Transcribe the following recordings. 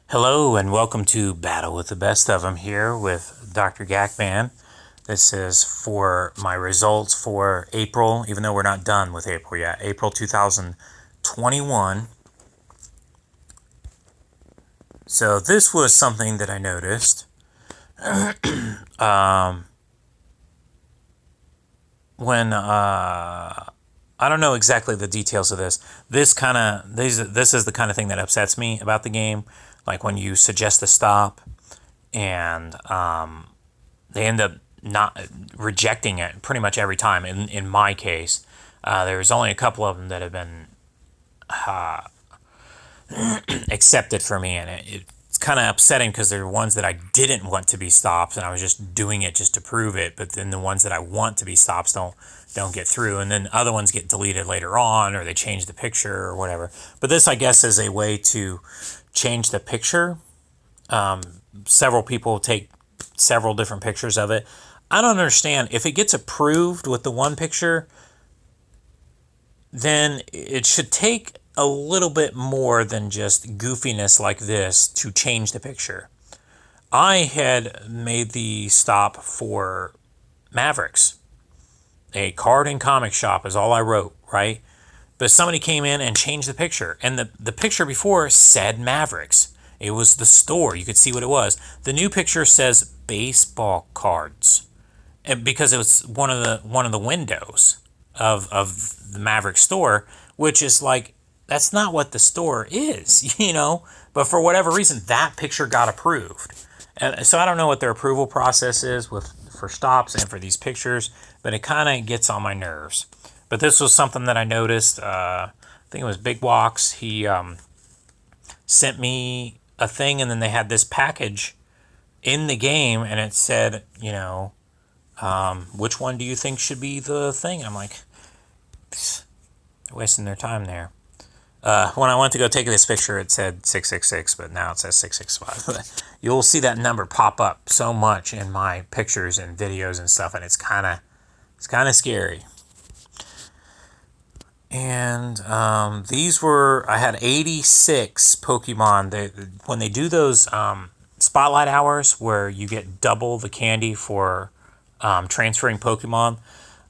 Hello and welcome to Battle with the Best of Them here with DrGAKMAN. This is for my results for April, even though we're not done with April yet. April 2021. So this was something that I noticed. When I don't know exactly the details of this. This is the kind of thing that upsets me about the game. Like when you suggest a stop and they end up not rejecting it pretty much every time. In my case, there's only a couple of them that have been accepted for me, and it's kind of upsetting because there are ones that I didn't want to be stopped, and I was just doing it just to prove it. But then the ones that I want to be stopped don't get through, and then other ones get deleted later on, or they change the picture or whatever. But this, I guess, is a way to change the picture. Several people take several different pictures of it. I don't understand. If it gets approved with the one picture, then it should take a little bit more than just goofiness like this to change the picture. I had made the stop for Mavericks. A card and comic shop is all I wrote, right? But somebody came in and changed the picture. And the picture before said Mavericks. It was the store. You could see what it was. The new picture says baseball cards. And because it was one of the windows of the Maverick store, which is like, that's not what the store is, you know? But for whatever reason, that picture got approved. And so I don't know what their approval process is for stops and for these pictures, but it kind of gets on my nerves. But this was something that I noticed. I think it was Big Walks. He sent me a thing, and then they had this package in the game, and it said, which one do you think should be the thing? I'm like, they're wasting their time there. When I went to go take this picture, it said 666, but now it says 665. You'll see that number pop up so much in my pictures and videos and stuff, and it's kind of scary. And I had 86 Pokemon. When they do those spotlight hours where you get double the candy for transferring Pokemon,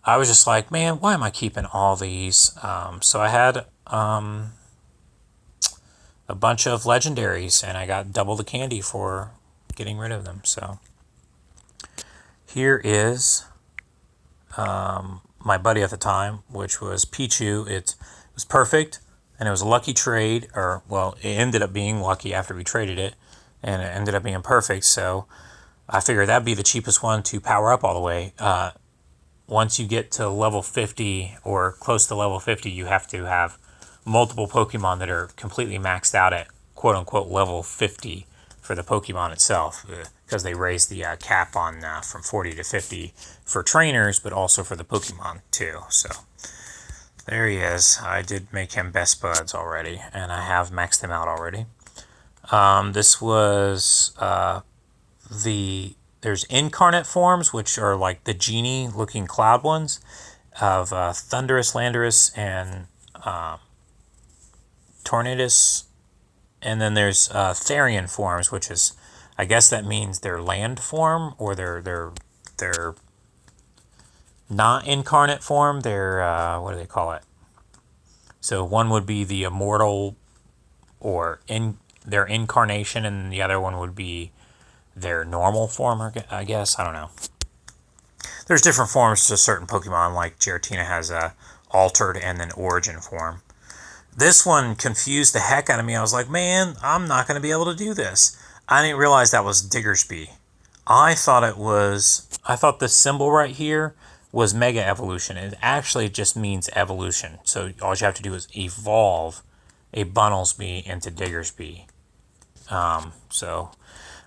I was just like, man, why am I keeping all these? So I had a bunch of legendaries, and I got double the candy for getting rid of them. So here is my buddy at the time, which was Pichu. It was perfect, and it was a lucky trade, or, well, it ended up being lucky after we traded it, and it ended up being perfect, so I figured that'd be the cheapest one to power up all the way. Once you get to level 50, or close to level 50, you have to have multiple Pokemon that are completely maxed out at quote-unquote level 50 for the Pokemon itself, because they raised the cap on from 40 to 50 for trainers, but also for the Pokemon too. So there he is. I did make him best buds already, and I have maxed him out already. This was there's incarnate forms, which are like the genie looking cloud ones of Thundurus, Landorus, and Tornadus. And then there's Therian forms, which is, I guess that means their land form, or their not incarnate form. Their what do they call it? So one would be the immortal, or their incarnation, and the other one would be their normal form, I guess. I don't know. There's different forms to certain Pokemon, like Giratina has a altered and then origin form. This one confused the heck out of me. I was like, man, I'm not going to be able to do this. I didn't realize that was Diggersby. I thought the symbol right here was Mega Evolution. It actually just means evolution. So all you have to do is evolve a Bunnelsby into Diggersby. So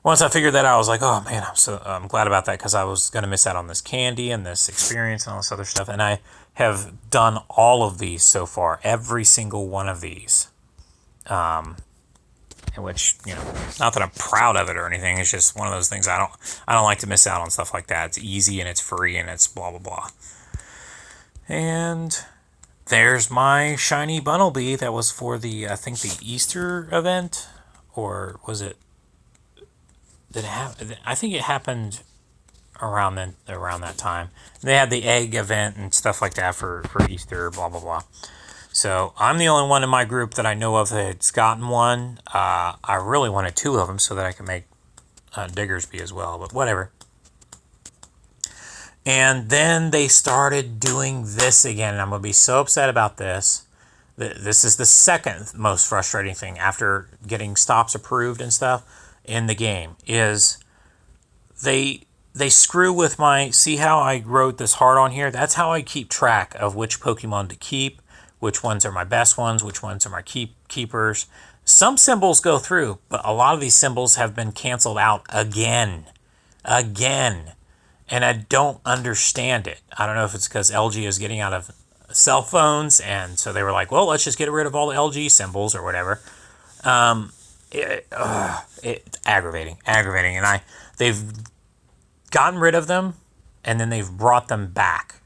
once I figured that out, I was like, oh man, I'm glad about that, because I was going to miss out on this candy and this experience and all this other stuff. And I have done all of these so far, every single one of these. Which, not that I'm proud of it or anything. It's just one of those things I don't like to miss out on stuff like that. It's easy and it's free and it's blah, blah, blah. And there's my shiny Bunnelby that was for the, I think, the Easter event, or was it? Did it happen? I think it happened around that time. They had the egg event and stuff like that for Easter. Blah blah blah. So I'm the only one in my group that I know of that's gotten one. I really wanted 2 of them so that I could make Diggersby as well, but whatever. And then they started doing this again, and I'm going to be so upset about this. This is the second most frustrating thing after getting stops approved and stuff in the game, is they screw with my, see how I wrote this heart on here? That's how I keep track of which Pokemon to keep, which ones are my best ones, which ones are my keepers. Some symbols go through, but a lot of these symbols have been canceled out again. And I don't understand it. I don't know if it's because LG is getting out of cell phones, and so they were like, well, let's just get rid of all the LG symbols or whatever. It's aggravating. And they've gotten rid of them, and then they've brought them back.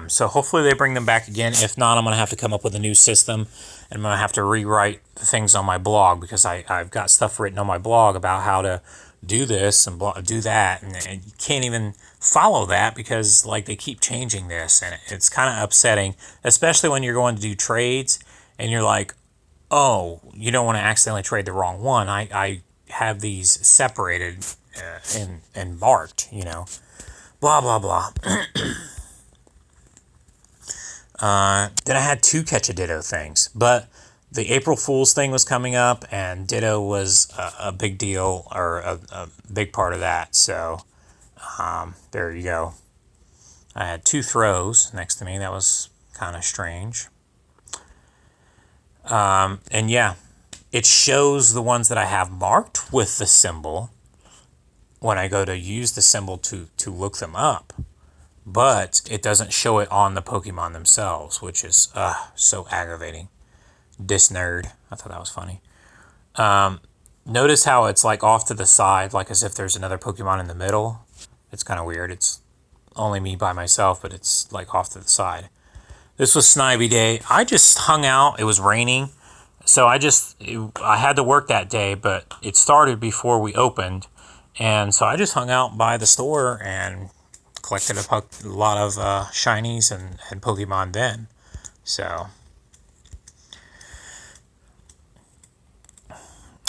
So hopefully they bring them back again. If not, I'm going to have to come up with a new system, and I'm going to have to rewrite the things on my blog, because I've got stuff written on my blog about how to do this and do that, and you can't even follow that because like they keep changing this, and it's kind of upsetting, especially when you're going to do trades and you're like, oh, you don't want to accidentally trade the wrong one. I have these separated and marked, blah blah blah. Then I had 2 Catch a Ditto things, but the April Fool's thing was coming up, and Ditto was a big deal, or a big part of that. So there you go. I had 2 throws next to me. That was kind of strange. And yeah, it shows the ones that I have marked with the symbol when I go to use the symbol to look them up. But it doesn't show it on the Pokemon themselves, which is so aggravating. Nerd. I thought that was funny. Notice how it's like off to the side, like as if there's another Pokemon in the middle. It's kind of weird. It's only me by myself, but it's like off to the side. This was Snivy Day. I just hung out. It was raining. So I had to work that day, but it started before we opened. And so I just hung out by the store and collected a lot of shinies and Pokemon then. So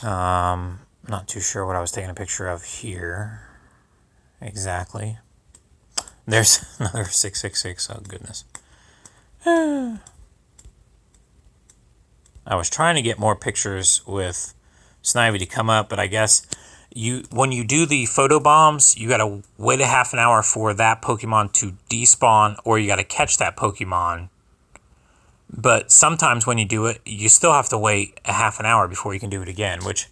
not too sure what I was taking a picture of here exactly. There's another 666. Oh goodness. I was trying to get more pictures with Snivy to come up, but I guess when you do the photo bombs, you gotta wait a half an hour for that Pokemon to despawn, or you gotta catch that Pokemon. But sometimes when you do it, you still have to wait a half an hour before you can do it again, which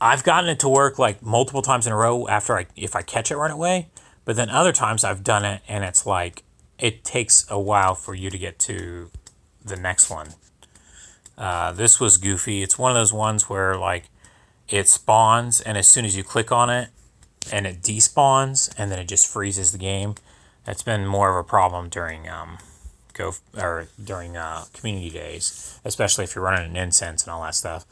I've gotten it to work like multiple times in a row if I catch it right away. But then other times I've done it and it's like it takes a while for you to get to the next one. This was goofy. It's one of those ones where like it spawns, and as soon as you click on it, and it despawns, and then it just freezes the game. That's been more of a problem during community days, especially if you're running an incense and all that stuff,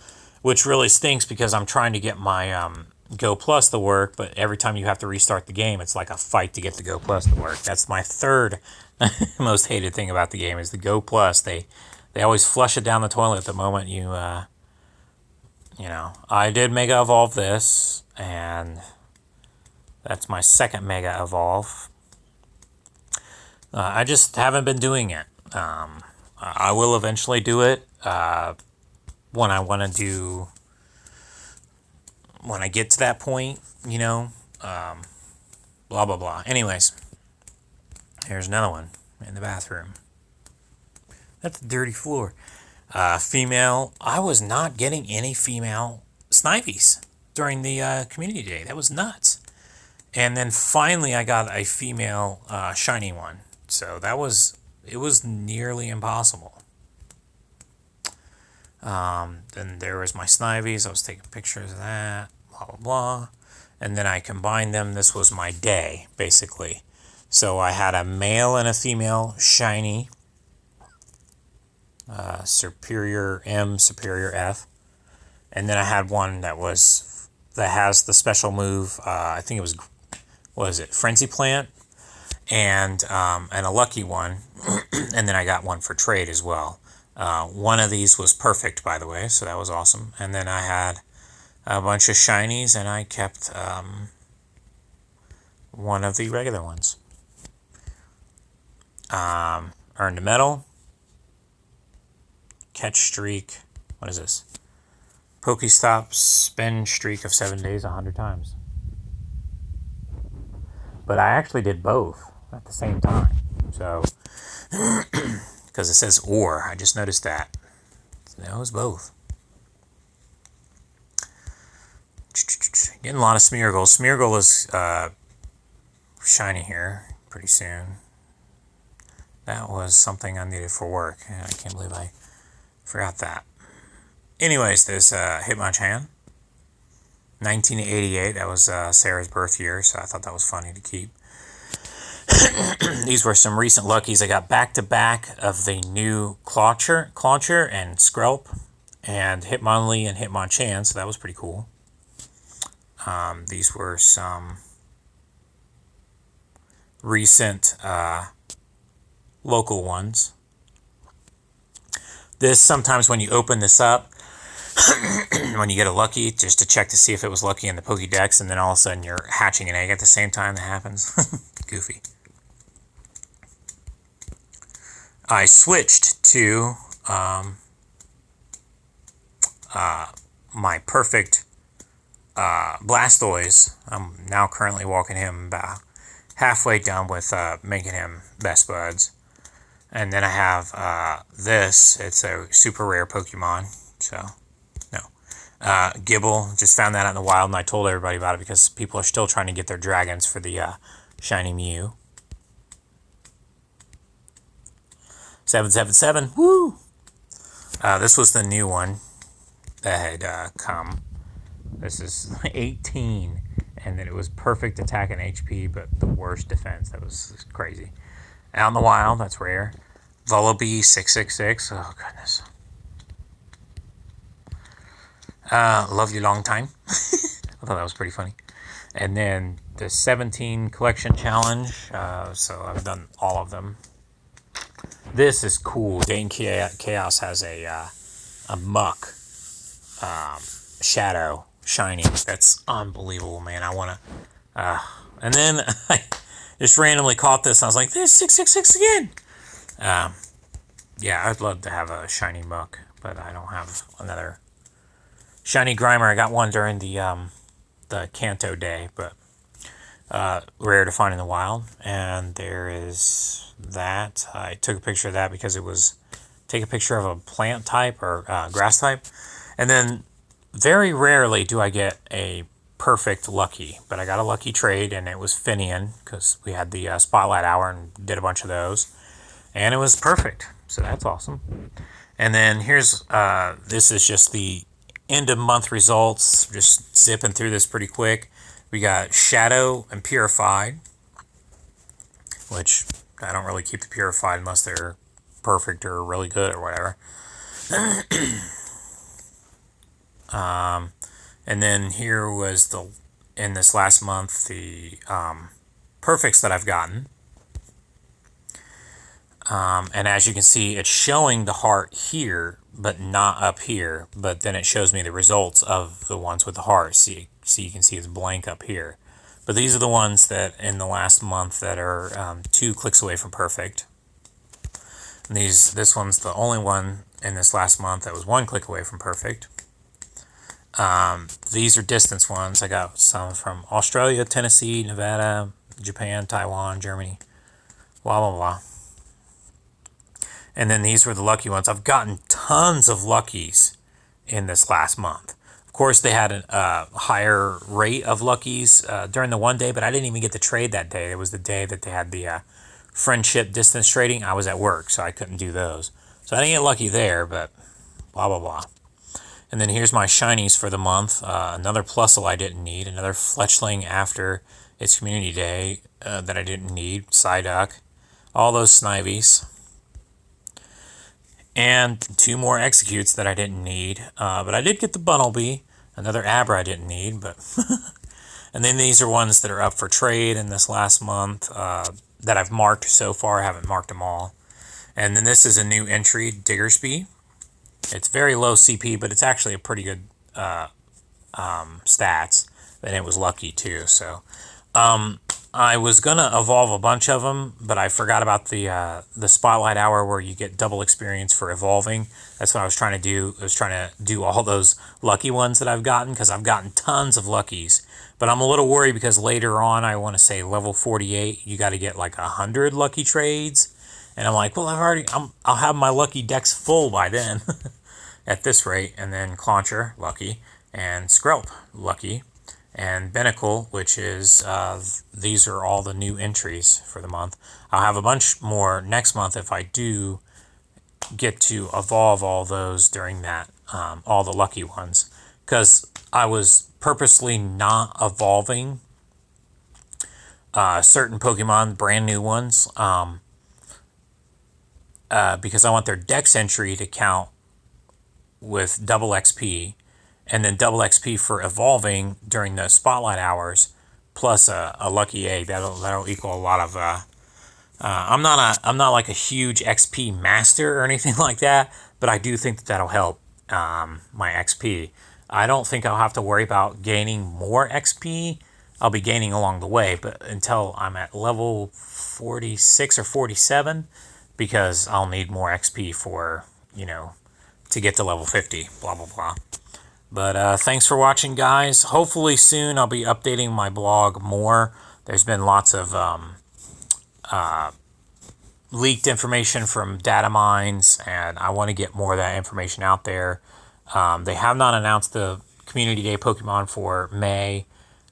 which really stinks because I'm trying to get my Go Plus to work, but every time you have to restart the game, it's like a fight to get the Go Plus to work. That's my third most hated thing about the game is the Go Plus. They always flush it down the toilet the moment you I did Mega Evolve this, and that's my second Mega Evolve. I just haven't been doing it. I will eventually do it when I want to do, when I get to that point, blah, blah, blah. Anyways, here's another one in the bathroom. That's a dirty floor. Female. I was not getting any female Snivies during the community day. That was nuts. And then finally I got a female shiny one. So it was nearly impossible. Then there was my Snivies. I was taking pictures of that. Blah, blah, blah. And then I combined them. This was my day, basically. So I had a male and a female shiny. Superior M, Superior F. And then I had one that has the special move. I think it was, what is it, Frenzy Plant, and a lucky one. And then I got one for trade as well. One of these was perfect, by the way, so that was awesome. And then I had a bunch of shinies, and I kept one of the regular ones. Earned a medal. Catch streak. What is this? Pokestop spin streak of 7 days 100 times. But I actually did both at the same time. So, because it says or, I just noticed that. It was both. Getting a lot of Smeargle. Smeargle is shiny here pretty soon. That was something I needed for work. And I can't believe I forgot that. Anyways, there's Hitmonchan. 1988. That was Sarah's birth year, so I thought that was funny to keep. These were some recent luckies. I got back-to-back of the new Clauncher and Skrelp, and Hitmonlee and Hitmonchan, so that was pretty cool. These were some recent local ones. This, sometimes when you open this up, when you get a lucky, just to check to see if it was lucky in the Pokédex, and then all of a sudden you're hatching an egg at the same time that happens. Goofy. I switched to my perfect Blastoise. I'm now currently walking him about halfway done with making him best buds. And then I have this. It's a super rare Pokemon. So, no. Gibble. Just found that out in the wild, and I told everybody about it because people are still trying to get their dragons for the shiny Mew. 777. Woo! This was the new one that had come. This is 18. And then it was perfect attack and HP, but the worst defense. That was crazy. Out in the wild, that's rare. Vullaby 666. Oh, goodness. Love you long time. I thought that was pretty funny. And then the 17 collection challenge. So I've done all of them. This is cool. Dane Chaos has a Muck Shadow shiny. That's unbelievable, man. I want to... and then I just randomly caught this. And I was like, there's 666 again. Yeah, I'd love to have a shiny Muck, but I don't have another shiny Grimer. I got one during the Kanto day, but rare to find in the wild. And there is that. I took a picture of that because it was take a picture of a plant type or grass type. And then very rarely do I get a perfect lucky, but I got a lucky trade, and it was Finian because we had the Spotlight Hour and did a bunch of those, and it was perfect. So that's awesome. And then here's this is just the end of month results. Just zipping through this pretty quick. We got Shadow and Purified, which I don't really keep the Purified unless they're perfect or really good or whatever. And then here was in this last month, the perfects that I've gotten. And as you can see, it's showing the heart here, but not up here. But then it shows me the results of the ones with the heart. See, you can see it's blank up here. But these are the ones that in the last month that are 2 clicks away from perfect. And this one's the only one in this last month that was 1 click away from perfect. These are distance ones. I got some from Australia, Tennessee, Nevada, Japan, Taiwan, Germany, blah, blah, blah. And then these were the lucky ones. I've gotten tons of luckies in this last month. Of course, they had a higher rate of luckies during the one day, but I didn't even get to trade that day. It was the day that they had the friendship distance trading. I was at work, so I couldn't do those. So I didn't get lucky there, but blah, blah, blah. And then here's my shinies for the month. Another Plusle I didn't need. Another Fletchling after its community day that I didn't need. Psyduck. All those Snivies. And 2 more executes that I didn't need. But I did get the Bunnelby, another Abra I didn't need. But and then these are ones that are up for trade in this last month that I've marked so far. I haven't marked them all. And then this is a new entry, Diggersby. It's very low CP, but it's actually a pretty good stats. And it was lucky too. So I was gonna evolve a bunch of them, but I forgot about the Spotlight Hour where you get double experience for evolving. That's what I was trying to do. I was trying to do all those lucky ones that I've gotten, because I've gotten tons of luckies. But I'm a little worried because later on, I want to say level 48, you got to get like 100 lucky trades. And I'm like, well, I'll have my lucky decks full by then at this rate. And then Clauncher, lucky, and Skrelp, lucky, and Binnacle, which is, these are all the new entries for the month. I'll have a bunch more next month if I do get to evolve all those during that, all the lucky ones. Because I was purposely not evolving certain Pokemon, brand new ones, because I want their dex entry to count with double XP, and then double XP for evolving during the Spotlight Hours, plus a lucky egg. That'll equal a lot of. I'm not like a huge XP master or anything like that, but I do think that'll help my XP. I don't think I'll have to worry about gaining more XP. I'll be gaining along the way, but until I'm at level 46 or 47, because I'll need more XP for, to get to level 50, blah, blah, blah. But thanks for watching, guys. Hopefully soon I'll be updating my blog more. There's been lots of leaked information from data mines, and I want to get more of that information out there. They have not announced the Community Day Pokemon for May,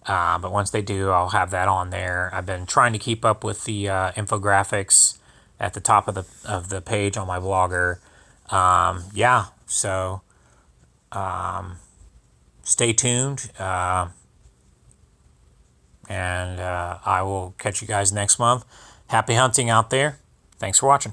but once they do, I'll have that on there. I've been trying to keep up with the infographics at the top of the page on my blogger. Yeah, so stay tuned, and I will catch you guys next month. Happy hunting out there. Thanks for watching.